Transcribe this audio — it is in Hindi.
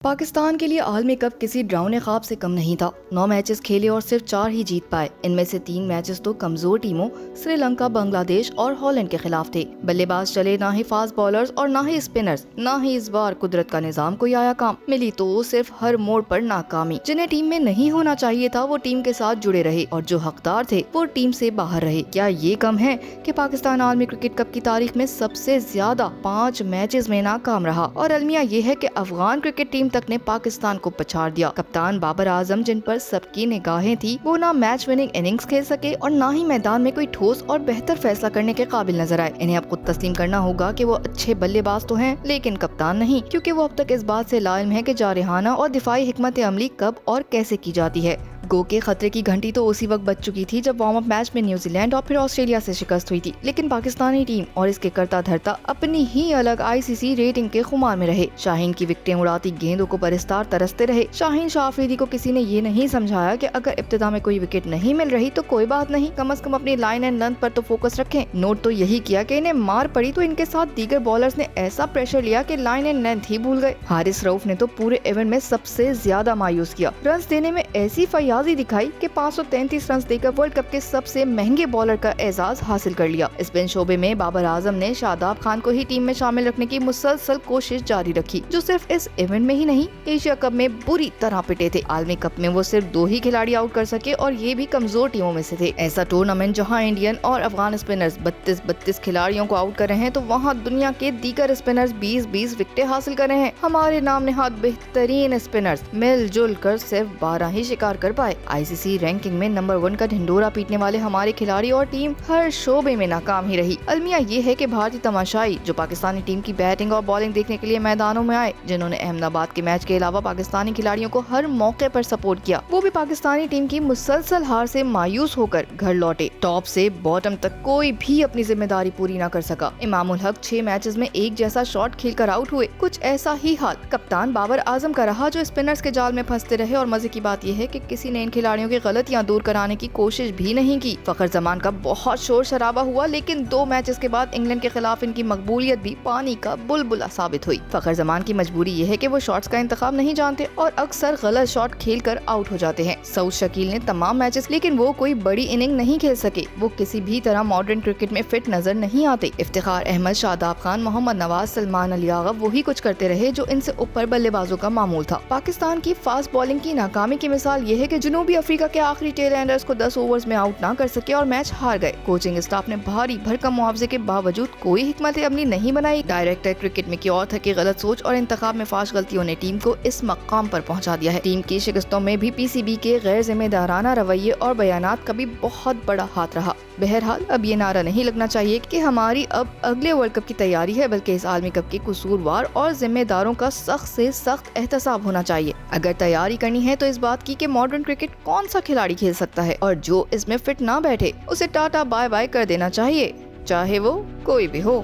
पाकिस्तान के लिए आलमी कप किसी ड्राउने ख्वाब से कम नहीं था। 9 मैचेस खेले और सिर्फ 4 ही जीत पाए। इनमें से 3 मैचेस तो कमजोर टीमों श्रीलंका, बांग्लादेश और हॉलैंड के खिलाफ थे। बल्लेबाज चले ना ही फास्ट बॉलर्स और ना ही स्पिनर्स। ना ही इस बार कुदरत का निजाम कोई आया काम। मिली तो सिर्फ हर मोड़ पर नाकामी। जिन्हें टीम में नहीं होना चाहिए था वो टीम के साथ जुड़े रहे और जो हकदार थे वो टीम से बाहर रहे। क्या ये कम है कि पाकिस्तान आलमी क्रिकेट कप की तारीख में सबसे ज्यादा 5 मैचेस में नाकाम रहा। और अलमिया ये है कि अफगान क्रिकेट टीम तक ने पाकिस्तान को पछाड़ दिया। कप्तान बाबर आजम, जिन पर सबकी निगाहें थी, वो ना मैच विनिंग इनिंग्स खेल सके और ना ही मैदान में कोई ठोस और बेहतर फैसला करने के काबिल नजर आए। इन्हें अब खुद तस्लीम करना होगा कि वो अच्छे बल्लेबाज तो हैं लेकिन कप्तान नहीं, क्योंकि वो अब तक इस बात से लाइम है कि जारहाना और दिफाई हिकमत अमली कब और कैसे की जाती है। गो के खतरे की घंटी तो उसी वक्त बज चुकी थी जब वार्म अप मैच में न्यूजीलैंड और फिर ऑस्ट्रेलिया से शिकस्त हुई थी। लेकिन पाकिस्तानी टीम और इसके करता धरता अपनी ही अलग आईसीसी रेटिंग के खुमार में रहे। शाहीन की विकेटें उड़ाती गेंदों को परिस्तार तरसते रहे। शाहीन शाह अफरीदी को किसी ने ये नहीं समझाया कि अगर इब्तिदा में कोई विकेट नहीं मिल रही तो कोई बात नहीं, कम से कम अपनी लाइन एंड लेंथ पर तो फोकस रखें। नोट तो यही किया कि इन्हें मार पड़ी तो इनके साथ दीगर बॉलर्स ने ऐसा प्रेशर लिया कि लाइन एंड लेंथ ही भूल गए। हारिस रऊफ ने तो पूरे इवेंट में सबसे ज्यादा मायूस किया। रन देने में ऐसी फयाजी दिखाई कि 533 रन देकर वर्ल्ड कप के सबसे महंगे बॉलर का एजाज हासिल कर लिया। स्पिन शोबे में बाबर आजम ने शादाब खान को ही टीम में शामिल रखने की मुसलसल कोशिश जारी रखी, जो सिर्फ इस इवेंट में ही नहीं एशिया कप में बुरी तरह पिटे थे। आलमी कप में वो सिर्फ 2 ही खिलाड़ी आउट कर सके और ये भी कमजोर टीमों में से थे। ऐसा टूर्नामेंट जहां इंडियन और अफगान स्पिनर्स 32 खिलाड़ियों को आउट कर रहे हैं तो वहाँ दुनिया के दीगर स्पिनर्स 20 विकेटें हासिल कर रहे हैं। हमारे नाम नेहाद बेहतरीन स्पिनर्स मिलजुल कर सिर्फ 12 ही शिकार कर पाए। आईसीसी रैंकिंग में नंबर 1 का ढिंडोरा पीटने वाले हमारे खिलाड़ी और टीम हर शोबे में नाकाम ही रही। अलमिया ये है कि भारतीय तमाशाई जो पाकिस्तानी टीम की बैटिंग और बॉलिंग देखने के लिए मैदानों में आए, जिन्होंने अहमदाबाद के मैच के अलावा पाकिस्तानी खिलाड़ियों को हर मौके पर सपोर्ट किया, वो भी पाकिस्तानी टीम की मुसलसल हार से मायूस होकर घर लौटे। टॉप से बॉटम तक कोई भी अपनी जिम्मेदारी पूरी न कर सका। इमामुल हक 6 मैचेस में एक जैसा शॉट खेलकर आउट हुए। कुछ ऐसा ही हाल कप्तान बाबर आजम का रहा, जो स्पिनर्स के जाल में फंसते रहे। और मजे की बात यह है कि किसी ने इन खिलाड़ियों की गलतियां दूर कराने की कोशिश भी नहीं की। फखर जमान का बहुत शोर शराबा हुआ, लेकिन 2 मैचेस के बाद इंग्लैंड के खिलाफ इनकी मकबूलियत भी पानी का बुलबुला साबित हुई। फखर जमान की मजबूरी ये है कि वो शॉट्स का इंतखाब नहीं जानते और अक्सर गलत शॉट खेलकर आउट हो जाते हैं। सऊद शकील ने तमाम मैचेस, लेकिन वो कोई बड़ी इनिंग नहीं खेल सके। वो किसी भी तरह मॉडर्न क्रिकेट में फिट नजर नहीं आते। इफ्तिखार अहमद, शादाब खान, मोहम्मद नवाज, सलमान अली आगा वही कुछ करते रहे जो इनसे ऊपर बल्लेबाजों का मामूल था। पाकिस्तान की फास्ट बॉलिंग की नाकामी की मिसाल ये है कि जनूबी अफ्रीका के आखिरी टेल एंडर्स को 10 ओवर्स में आउट ना कर सके और मैच हार गए। कोचिंग स्टाफ ने भारी भरकम मुआवजे के बावजूद कोई हिकमत अमली नहीं बनाई। डायरेक्टर क्रिकेट में की और था कि गलत सोच और इंतखाब में फाश गलतियों ने टीम को इस मकाम पर पहुंचा दिया है। टीम की शिकस्तों में भी पीसीबी के गैर जिम्मेदाराना रवैये और बयानात का भी बहुत बड़ा हाथ रहा। बहरहाल अब ये नारा नहीं लगना चाहिए कि हमारी अब अगले वर्ल्ड कप की तैयारी है, बल्कि इस आलमी कप के कसूरवार और जिम्मेदारों का सख्त से सख्त एहतसाब होना चाहिए। अगर तैयारी करनी है तो इस बात की कि मॉडर्न क्रिकेट कौन सा खिलाड़ी खेल सकता है और जो इसमें फिट ना बैठे उसे टाटा बाय बाय कर देना चाहिए, चाहे वो कोई भी हो।